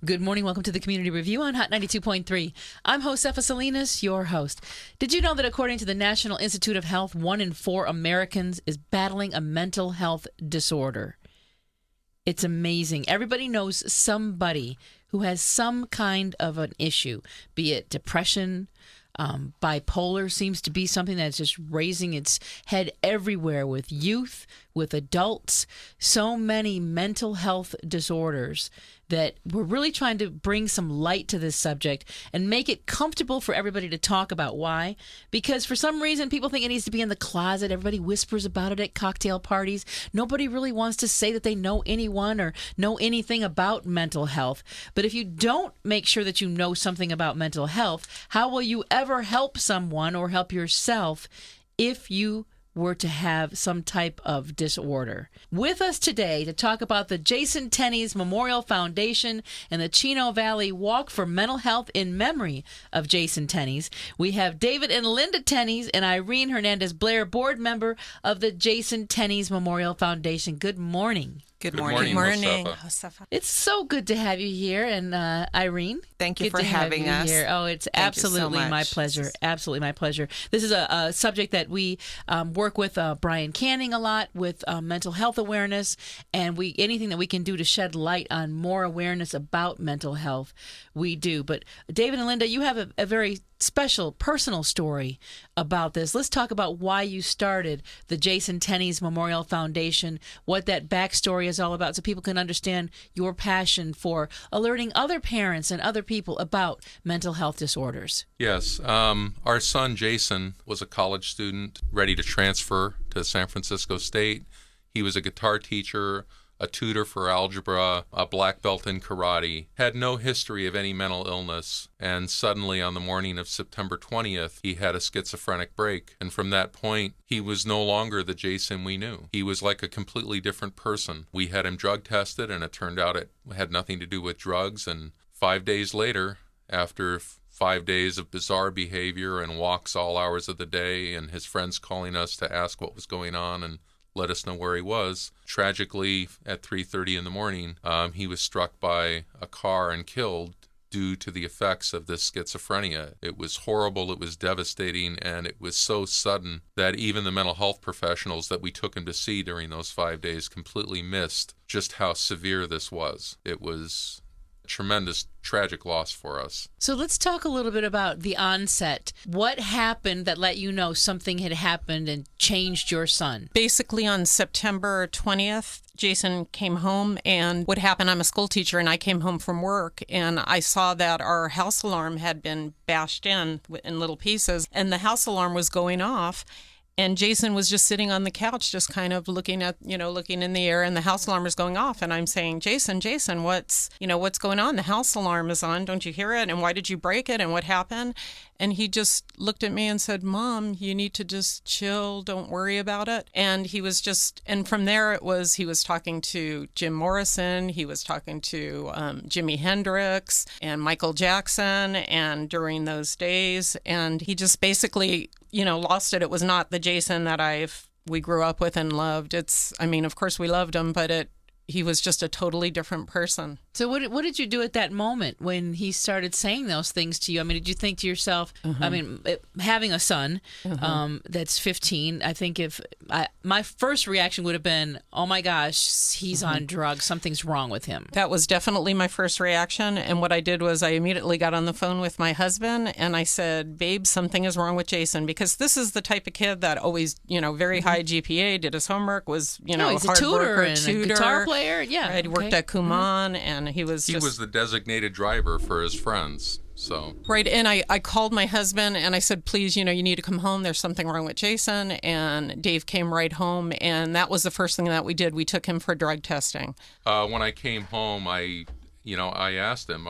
Good morning. Welcome to the Community Review on Hot 92.3. I'm Josefa Salinas, your host. Did you know that according to the National Institute of Health, 1 in 4 Americans is battling a mental health disorder? It's amazing. Everybody knows somebody who has some kind of an issue, be it depression. Bipolar seems to be something that's just raising its head everywhere with youth, with adults. So many mental health disorders that we're really trying to bring some light to this subject and make it comfortable for everybody to talk about. Why? Because for some reason, people think it needs to be in the closet. Everybody whispers about it at cocktail parties. Nobody really wants to say that they know anyone or know anything about mental health. But if you don't make sure that you know something about mental health, how will you ever help someone or help yourself if you were to have some type of disorder? With us today to talk about the Tennies Memorial Foundation and the Chino Valley Walk for Mental Health in memory of Tennies, we have David and Linda Tennies and Irene Hernandez-Blair, board member of the Tennies Memorial Foundation. Good morning. Good morning. Good morning. Josefa. It's so good to have you here. And Irene, Thank you good for to having have you us. here. Oh, it's Thank you so absolutely my much. pleasure. Absolutely my pleasure. This is a subject that we work with Brian Canning a lot with mental health awareness, and anything that we can do to shed light on more awareness about mental health, we do. But David and Linda, you have a very special personal story about this. Let's talk about why you started the Tennies Memorial Foundation, what that backstory is all about, so people can understand your passion for alerting other parents and other people about mental health disorders. Yes. Our son, Jason, was a college student ready to transfer to San Francisco State. He was a guitar teacher, a tutor for algebra, a black belt in karate, had no history of any mental illness, and suddenly on the morning of September 20th, he had a schizophrenic break. And from that point, he was no longer the Jason we knew. He was like a completely different person. We had him drug tested, and it turned out it had nothing to do with drugs. And 5 days later, after 5 days of bizarre behavior and walks all hours of the day, and his friends calling us to ask what was going on and let us know where he was. Tragically, at 3:30 in the morning, he was struck by a car and killed due to the effects of this schizophrenia. It was horrible, it was devastating, and it was so sudden that even the mental health professionals that we took him to see during those 5 days completely missed just how severe this was. It was tremendous, tragic loss for us. So let's talk a little bit about the onset. What happened that let you know something had happened and changed your son? Basically, on September 20th, Jason came home, and what happened, I'm a school teacher, and I came home from work, and I saw that our house alarm had been bashed in little pieces, and the house alarm was going off. And Jason was just sitting on the couch, just kind of looking in the air, and the house alarm was going off. And I'm saying, Jason, what's going on? The house alarm is on. Don't you hear it? And why did you break it? And what happened? And he just looked at me and said, Mom, you need to just chill. Don't worry about it. And and from there he was talking to Jim Morrison. He was talking to Jimi Hendrix and Michael Jackson. And during those days, and he just basically, lost it. It was not the Jason that we grew up with and loved. Of course we loved him, but he was just a totally different person. So what did you do at that moment when he started saying those things to you? Did you think to yourself, having a son that's 15, I think my first reaction would have been, oh my gosh, he's on drugs. Something's wrong with him. That was definitely my first reaction. And what I did was I immediately got on the phone with my husband and I said, babe, something is wrong with Jason, because this is the type of kid that always, very high GPA, did his homework, was, he's a hard tutor worker, and a guitar player. Yeah. Right, he worked at Kumon, and he was the designated driver for his friends. So right, and I called my husband and I said, please, you need to come home. There's something wrong with Jason. And Dave came right home, and that was the first thing that we did. We took him for drug testing. When I came home, I asked him,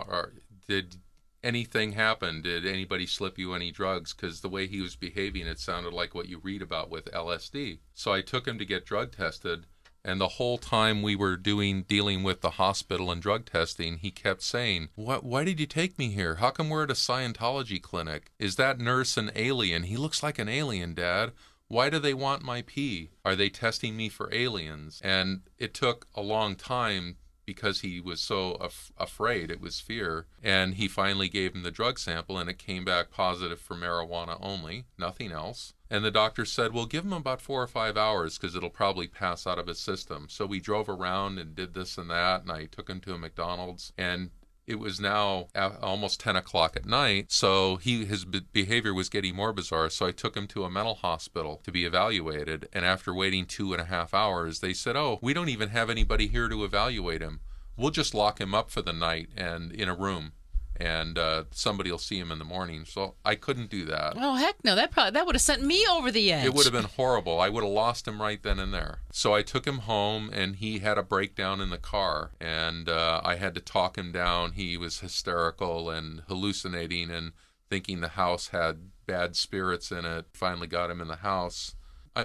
did anything happen? Did anybody slip you any drugs? Because the way he was behaving, it sounded like what you read about with LSD. So I took him to get drug tested. And the whole time we were dealing with the hospital and drug testing, he kept saying, why did you take me here? How come we're at a Scientology clinic? Is that nurse an alien? He looks like an alien, Dad. Why do they want my pee? Are they testing me for aliens? And it took a long time because he was so afraid. It was fear. And he finally gave him the drug sample, and it came back positive for marijuana only, nothing else. And the doctor said, well, give him about 4 or 5 hours because it'll probably pass out of his system. So we drove around and did this and that, and I took him to a McDonald's. And it was now almost 10 o'clock at night, so his behavior was getting more bizarre. So I took him to a mental hospital to be evaluated. And after waiting 2.5 hours, they said, oh, we don't even have anybody here to evaluate him. We'll just lock him up for the night and in a room, and somebody will see him in the morning. So I couldn't do that. Oh, heck no. That would have sent me over the edge. It would have been horrible. I would have lost him right then and there. So I took him home, and he had a breakdown in the car, and I had to talk him down. He was hysterical and hallucinating and thinking the house had bad spirits in it. Finally got him in the house.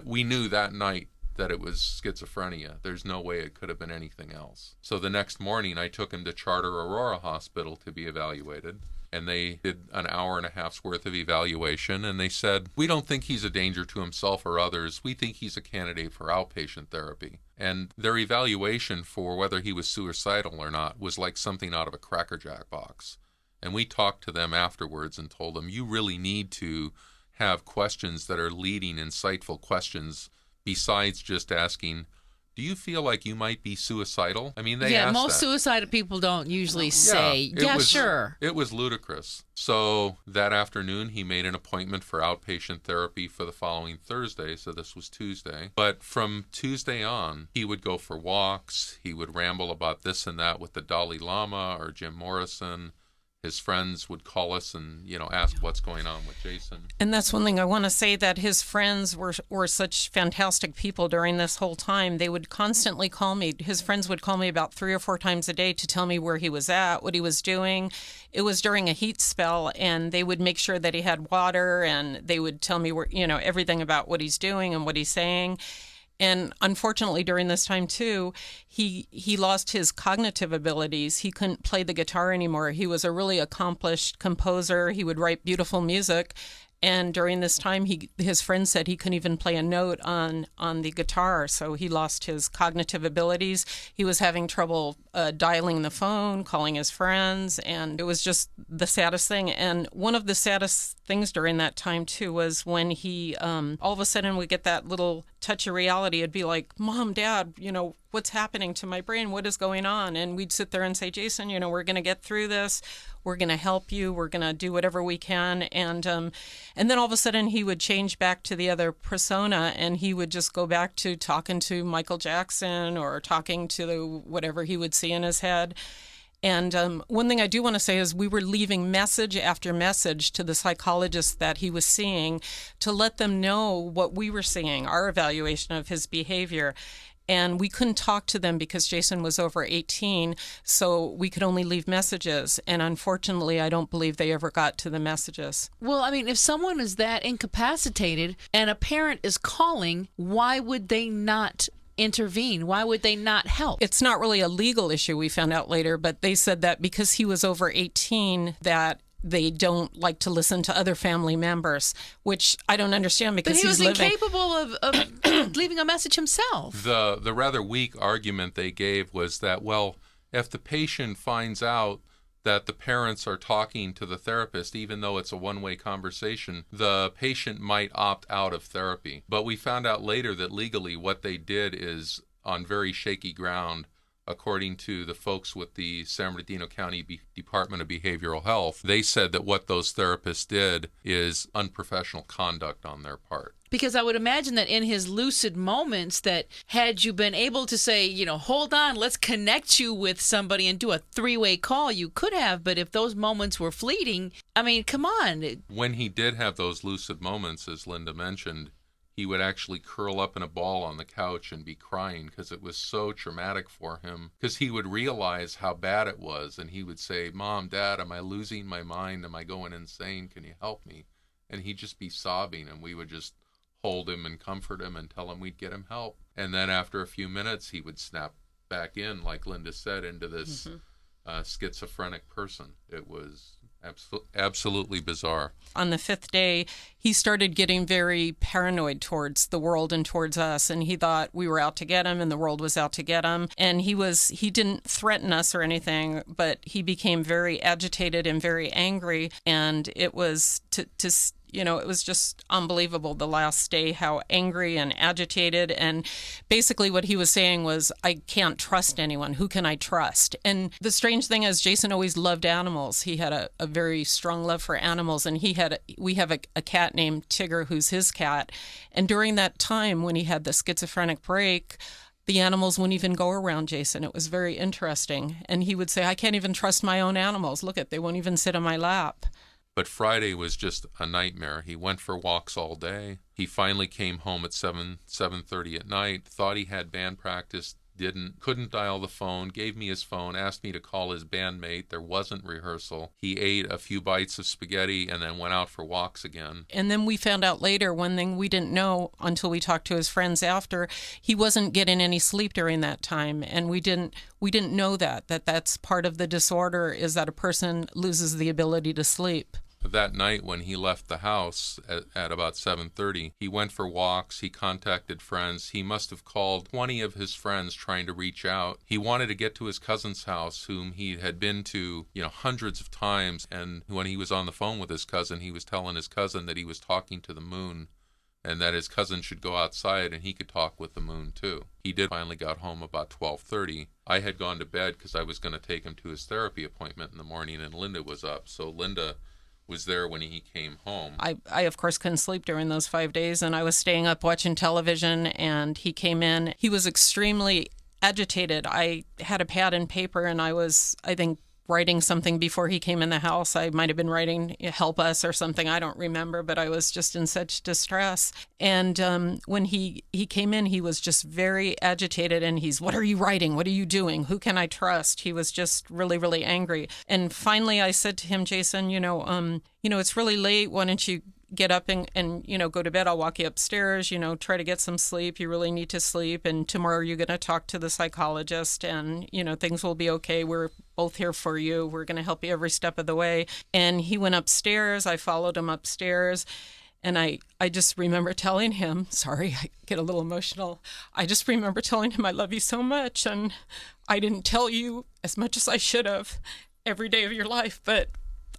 We knew that night that it was schizophrenia. There's no way it could have been anything else. So the next morning, I took him to Charter Aurora Hospital to be evaluated. And they did an hour and a half's worth of evaluation, and they said, we don't think he's a danger to himself or others. We think he's a candidate for outpatient therapy. And their evaluation for whether he was suicidal or not was like something out of a Cracker Jack box. And we talked to them afterwards and told them, you really need to have questions that are leading, insightful questions besides just asking, do you feel like you might be suicidal? I mean, they asked most that. suicidal people don't usually say, sure. It was ludicrous. So that afternoon, he made an appointment for outpatient therapy for the following Thursday. So this was Tuesday. But from Tuesday on, he would go for walks. He would ramble about this and that with the Dalai Lama or Jim Morrison. His friends would call us and, ask what's going on with Jason. And that's one thing I want to say, that his friends were such fantastic people during this whole time. They would constantly call me. His friends would call me about 3 or 4 times a day to tell me where he was at, what he was doing. It was during a heat spell, and they would make sure that he had water, and they would tell me everything about what he's doing and what he's saying. And unfortunately, during this time, too, he lost his cognitive abilities. He couldn't play the guitar anymore. He was a really accomplished composer. He would write beautiful music. And during this time, his friend said he couldn't even play a note on the guitar. So he lost his cognitive abilities. He was having trouble dialing the phone, calling his friends. And it was just the saddest thing. And one of the saddest things during that time, too, was when he all of a sudden would get that little touch of reality. It'd be like, Mom, Dad, what's happening to my brain? What is going on? And we'd sit there and say, Jason, we're going to get through this. We're going to help you. We're going to do whatever we can. And then all of a sudden he would change back to the other persona, and he would just go back to talking to Michael Jackson or talking to whatever he would see in his head. And one thing I do want to say is we were leaving message after message to the psychologists that he was seeing to let them know what we were seeing, our evaluation of his behavior. And we couldn't talk to them because Jason was over 18, so we could only leave messages. And unfortunately, I don't believe they ever got to the messages. Well, I mean, if someone is that incapacitated and a parent is calling, why would they not intervene? Why would they not help? It's not really a legal issue, we found out later, but they said that because he was over 18, that they don't like to listen to other family members, which I don't understand because he was living. Incapable of leaving a message himself. The rather weak argument they gave was that, well, if the patient finds out that the parents are talking to the therapist, even though it's a one-way conversation, the patient might opt out of therapy. But we found out later that legally what they did is on very shaky ground. According to the folks with the San Bernardino County Department of Behavioral Health, they said that what those therapists did is unprofessional conduct on their part. Because I would imagine that in his lucid moments, that had you been able to say, hold on, let's connect you with somebody and do a 3-way call, you could have. But if those moments were fleeting, I mean, come on. When he did have those lucid moments, as Linda mentioned, he would actually curl up in a ball on the couch and be crying because it was so traumatic for him. Because he would realize how bad it was, and he would say, Mom, Dad, am I losing my mind? Am I going insane? Can you help me? And he'd just be sobbing, and we would just hold him and comfort him and tell him we'd get him help. And then after a few minutes, he would snap back in, like Linda said, into this schizophrenic person. It was Absolutely bizarre. On the fifth day, he started getting very paranoid towards the world and towards us, and he thought we were out to get him and the world was out to get him. And he didn't threaten us or anything, but he became very agitated and very angry, and it was it was just unbelievable the last day, how angry and agitated. And basically what he was saying was, I can't trust anyone. Who can I trust? And the strange thing is, Jason always loved animals. He had a very strong love for animals. And we have a cat named Tigger, who's his cat. And during that time when he had the schizophrenic break, the animals wouldn't even go around Jason. It was very interesting. And he would say, I can't even trust my own animals. Look they won't even sit on my lap. But Friday was just a nightmare. He went for walks all day. He finally came home at 7:30 at night, thought he had band practice, couldn't dial the phone, gave me his phone, asked me to call his bandmate. There wasn't rehearsal. He ate a few bites of spaghetti and then went out for walks again. And then we found out later, one thing we didn't know until we talked to his friends after, he wasn't getting any sleep during that time. And we didn't know that's part of the disorder, is that a person loses the ability to sleep. That night when he left the house at about 7:30, he went for walks, he contacted friends. He must have called 20 of his friends trying to reach out. He wanted to get to his cousin's house, whom he had been to, hundreds of times. And when he was on the phone with his cousin, he was telling his cousin that he was talking to the moon and that his cousin should go outside and he could talk with the moon too. He did finally got home about 12:30. I had gone to bed because I was going to take him to his therapy appointment in the morning, and Linda was up. So Linda was there when he came home. I of course couldn't sleep during those 5 days, and I was staying up watching television, and he came in. He was extremely agitated. I had a pad and paper, and I was, I think, writing something before he came in the house. I might have been writing help us or something. I don't remember, but I was just in such distress. And when he came in, he was just very agitated, and what are you writing? What are you doing? Who can I trust? He was just really, really angry. And finally I said to him, Jason, it's really late. Why don't you get up and go to bed? I'll walk you upstairs, try to get some sleep. You really need to sleep. And tomorrow you're going to talk to the psychologist, and, things will be okay. We're both here for you. We're going to help you every step of the way. And he went upstairs. I followed him upstairs. And I just remember telling him, sorry, I get a little emotional. I just remember telling him, I love you so much. And I didn't tell you as much as I should have every day of your life, but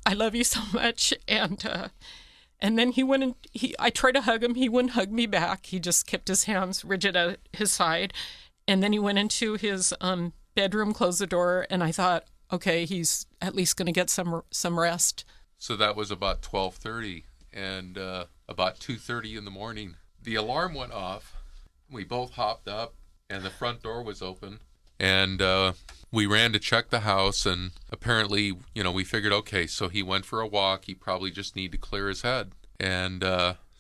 I love you so much. And then he went and I tried to hug him. He wouldn't hug me back. He just kept his hands rigid at his side. And then he went into his bedroom, closed the door, and I thought, okay, he's at least going to get some rest. So that was about 12:30, and about 2:30 in the morning, the alarm went off. We both hopped up, and the front door was open. And we ran to check the house, and apparently, we figured, okay, so he went for a walk. He probably just needed to clear his head. And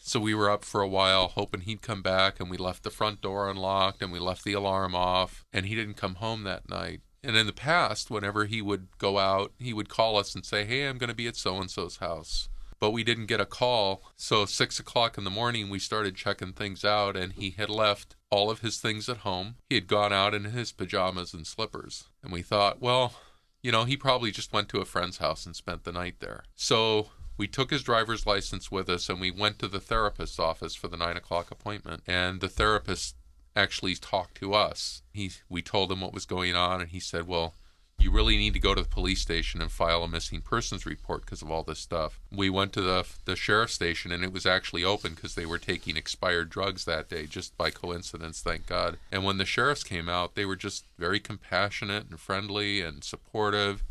so we were up for a while, hoping he'd come back, and we left the front door unlocked, and we left the alarm off, and he didn't come home that night. And in the past, whenever he would go out, he would call us and say, hey, I'm going to be at so-and-so's house. But we didn't get a call. So 6 o'clock in the morning, we started checking things out, and he had left all of his things at home. He had gone out in his pajamas and slippers. And we thought, well, he probably just went to a friend's house and spent the night there. So we took his driver's license with us, and we went to the therapist's office for the 9 o'clock appointment. And the therapist actually talked to us. We told him what was going on, and he said, well, you really need to go to the police station and file a missing persons report because of all this stuff. We went to the sheriff's station, and it was actually open because they were taking expired drugs that day, just by coincidence, thank God. And when the sheriffs came out, they were just very compassionate and friendly and supportive,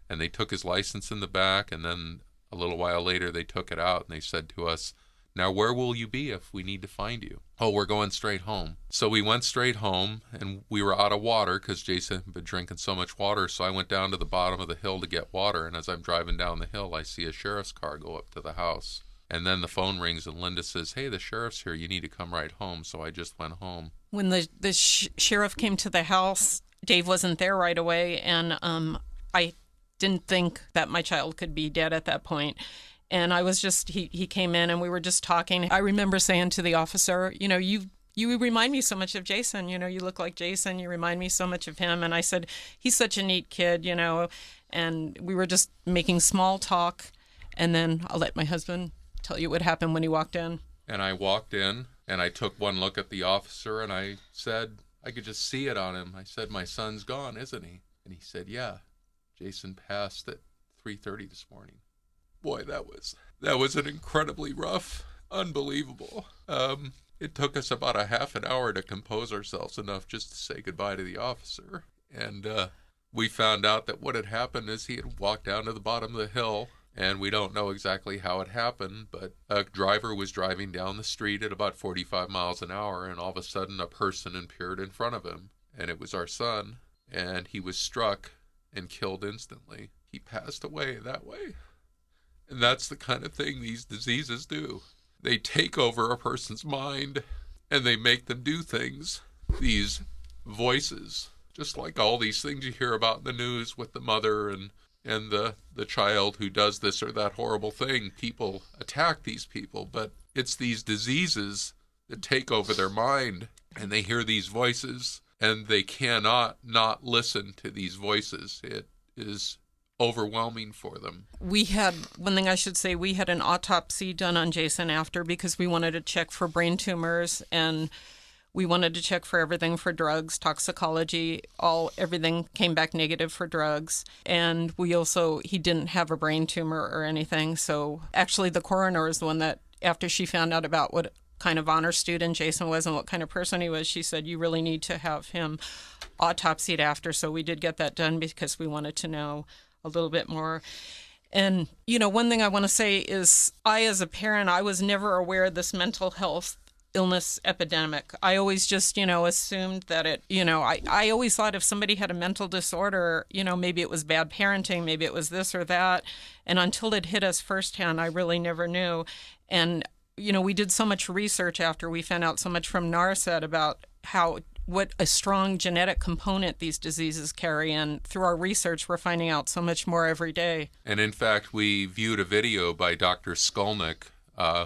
and they took his license in the back, and then a little while later they took it out, and they said to us, now where will you be if we need to find you? Oh, we're going straight home. So we went straight home, and we were out of water because Jason had been drinking so much water. So I went down to the bottom of the hill to get water, and as I'm driving down the hill, I see a sheriff's car go up to the house. And then the phone rings, and Linda says, hey, the sheriff's here. You need to come right home. So I just went home. When the sheriff came to the house, Dave wasn't there right away, and I didn't think that my child could be dead at that point. And I was just, he came in and we were just talking. I remember saying to the officer, you remind me so much of Jason. You know, you look like Jason. You remind me so much of him. And I said, he's such a neat kid, you know. And we were just making small talk. And then I'll let my husband tell you what happened when he walked in. And I walked in, and I took one look at the officer, and I said, I could just see it on him. I said, my son's gone, isn't he? And he said, yeah, Jason passed at 3:30 this morning. Boy, that was an incredibly rough, unbelievable. It took us about a half an hour to compose ourselves enough just to say goodbye to the officer. And we found out that what had happened is he had walked down to the bottom of the hill, and we don't know exactly how it happened, but a driver was driving down the street at about 45 miles an hour, and all of a sudden a person appeared in front of him, and it was our son, and he was struck and killed instantly. He passed away that way. And that's the kind of thing these diseases do. They take over a person's mind, and they make them do things. These voices, just like all these things you hear about in the news with the mother and the child who does this or that horrible thing. People attack these people, but it's these diseases that take over their mind, and they hear these voices, and they cannot not listen to these voices. It is overwhelming for them. We had, one thing I should say, we had an autopsy done on Jason after, because we wanted to check for brain tumors, and we wanted to check for everything for drugs, toxicology, everything came back negative for drugs. And he didn't have a brain tumor or anything. So actually the coroner is the one that, after she found out about what kind of honor student Jason was and what kind of person he was, she said, you really need to have him autopsied after. So we did get that done because we wanted to know a little bit more. And, you know, one thing I want to say is as a parent, I was never aware of this mental health illness epidemic. I always just, assumed that I always thought if somebody had a mental disorder, maybe it was bad parenting, maybe it was this or that. And until it hit us firsthand, I really never knew. And, we did so much research after we found out so much from NARCET about what a strong genetic component these diseases carry. And through our research, we're finding out so much more every day. And in fact, we viewed a video by Dr. Skolnick,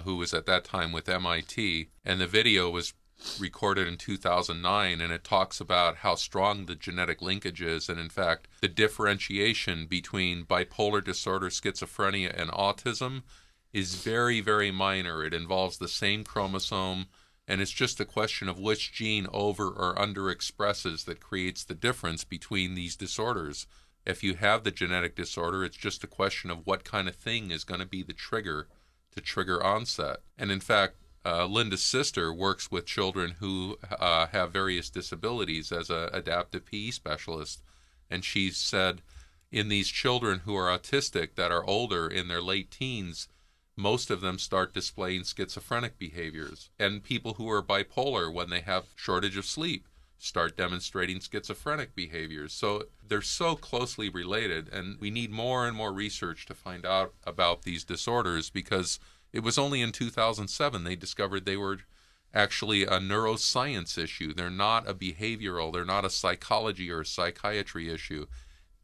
who was at that time with MIT, and the video was recorded in 2009, and it talks about how strong the genetic linkage is, and in fact, the differentiation between bipolar disorder, schizophrenia, and autism is very, very minor. It involves the same chromosome, and it's just a question of which gene over or under expresses that creates the difference between these disorders. If you have the genetic disorder, it's just a question of what kind of thing is going to be the trigger to trigger onset. And in fact, Linda's sister works with children who have various disabilities as an adaptive PE specialist. And she said in these children who are autistic that are older, in their late teens, most of them start displaying schizophrenic behaviors. And people who are bipolar, when they have shortage of sleep, start demonstrating schizophrenic behaviors. So they're so closely related, and we need more and more research to find out about these disorders, because it was only in 2007 they discovered they were actually a neuroscience issue. They're not a behavioral, they're not a psychology or a psychiatry issue.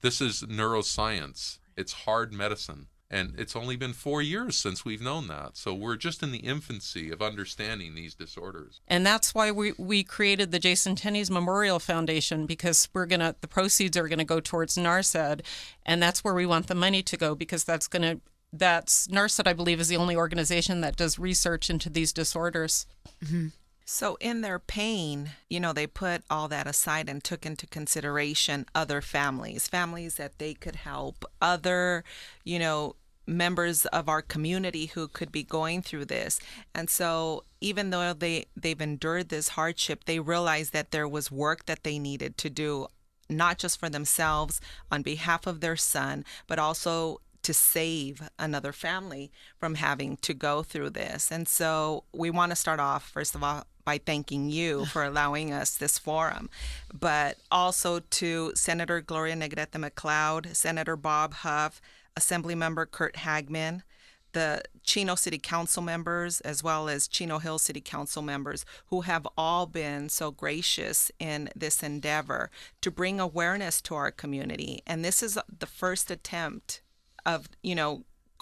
This is neuroscience. It's hard medicine. And it's only been 4 years since we've known that. So we're just in the infancy of understanding these disorders. And that's why we created the Jason Tennies Memorial Foundation, because the proceeds are gonna go towards NARCET, and that's where we want the money to go, because NARCET, I believe, is the only organization that does research into these disorders. Mm-hmm. So in their pain, they put all that aside and took into consideration other families that they could help, other, members of our community who could be going through this. And so even though they've endured this hardship, they realized that there was work that they needed to do, not just for themselves, on behalf of their son, but also to save another family from having to go through this. And so we want to start off, first of all, by thanking you for allowing us this forum, but also to Senator Gloria Negrete McLeod, Senator Bob Huff, Assemblymember Kurt Hagman, the Chino City Council members, as well as Chino Hill City Council members, who have all been so gracious in this endeavor to bring awareness to our community. And this is the first attempt of,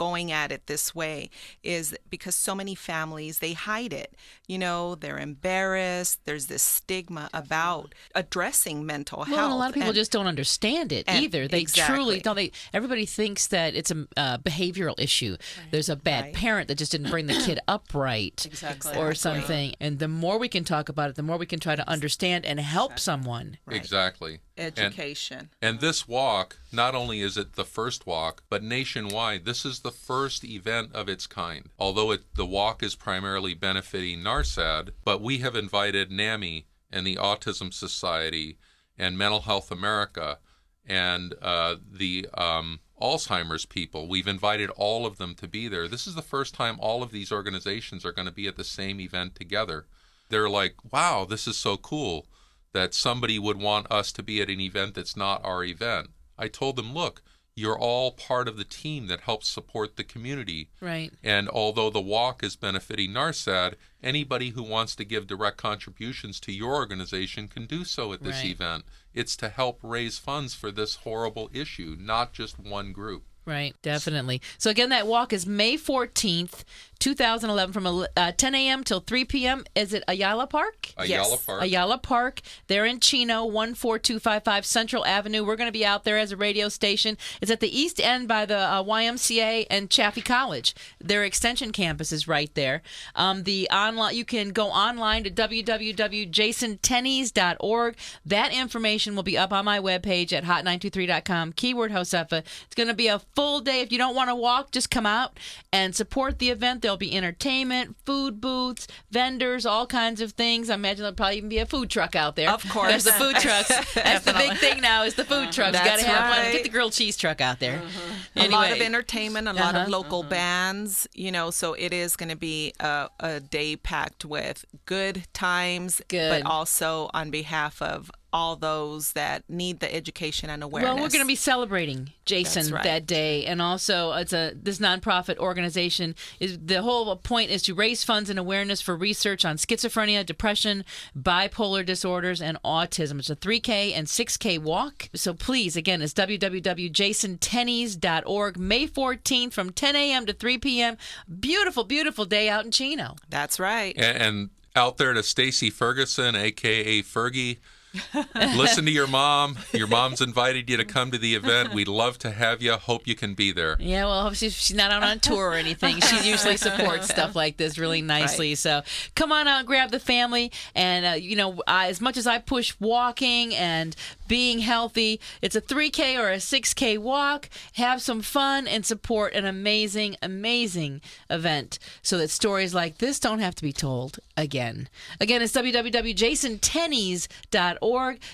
going at it this way is because so many families, they hide it. They're embarrassed. There's this stigma about addressing mental health. Well, and a lot of people just don't understand it either. They truly don't. Everybody thinks that it's a behavioral issue. Right. There's a bad parent that just didn't bring the kid up right, or something. And the more we can talk about it, the more we can try to understand and help someone. Right. Exactly. Education. And this walk, not only is it the first walk, but nationwide, this is the first event of its kind. Although the walk is primarily benefiting NARSAD, but we have invited NAMI and the Autism Society and Mental Health America and the Alzheimer's people. We've invited all of them to be there. This is the first time all of these organizations are going to be at the same event together. They're like, wow, this is so cool that somebody would want us to be at an event that's not our event. I told them, look, you're all part of the team that helps support the community. Right. And although the walk is benefiting NARSAD, anybody who wants to give direct contributions to your organization can do so at this event. It's to help raise funds for this horrible issue, not just one group. Right, definitely. So again, that walk is May 14th, 2011 from 10 a.m. till 3 p.m. Is it Ayala Park? Ayala Park. Ayala Park. They're in Chino, 14255 Central Avenue. We're going to be out there as a radio station. It's at the east end by the YMCA and Chaffey College. Their extension campus is right there. You can go online to www.jasontennies.org. That information will be up on my webpage at hot923.com. Keyword Josefa. It's going to be a full day. If you don't want to walk, just come out and support the event. There'll be entertainment, food booths, vendors, all kinds of things. I imagine there'll probably even be a food truck out there. Of course. There's the food trucks. That's the big thing now is the food trucks. You got to have one. Get the grilled cheese truck out there. Anyway. A lot of entertainment, a lot of local bands, so it is going to be a day packed with good times, but also on behalf of all those that need the education and awareness. Well, we're going to be celebrating Jason that day, and also this nonprofit organization the whole point is to raise funds and awareness for research on schizophrenia, depression, bipolar disorders, and autism. It's a 3K and 6K walk. So please, again, it's www.jasontennies.org. May 14th from 10 a.m. to 3 p.m. Beautiful, beautiful day out in Chino. That's right. And out there to Stacy Ferguson, a.k.a. Fergie. Listen to your mom. Your mom's invited you to come to the event. We'd love to have you. Hope you can be there. Yeah, well, hope she's not out on tour or anything. She usually supports stuff like this really nicely. Right. So come on out and grab the family. And, as much as I push walking and being healthy, it's a 3K or a 6K walk. Have some fun and support an amazing, amazing event so that stories like this don't have to be told again. Again, it's www.jasontennies.org.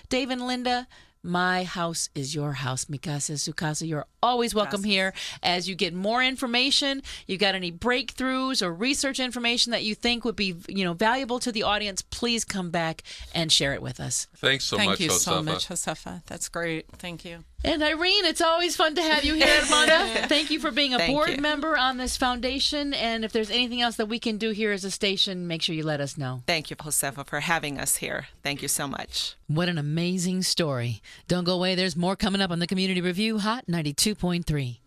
Dave and Linda, my house is your house. Mi casa es su casa. You're always welcome here. As you get more information, you got any breakthroughs or research information that you think would be, valuable to the audience, please come back and share it with us. Thanks so much, Josefa. Thank you so much, Josefa. That's great. Thank you. And Irene, it's always fun to have you here, Armanda. Thank you for being a board member on this foundation. And if there's anything else that we can do here as a station, make sure you let us know. Thank you, Josefa, for having us here. Thank you so much. What an amazing story. Don't go away. There's more coming up on the Community Review Hot 92.3.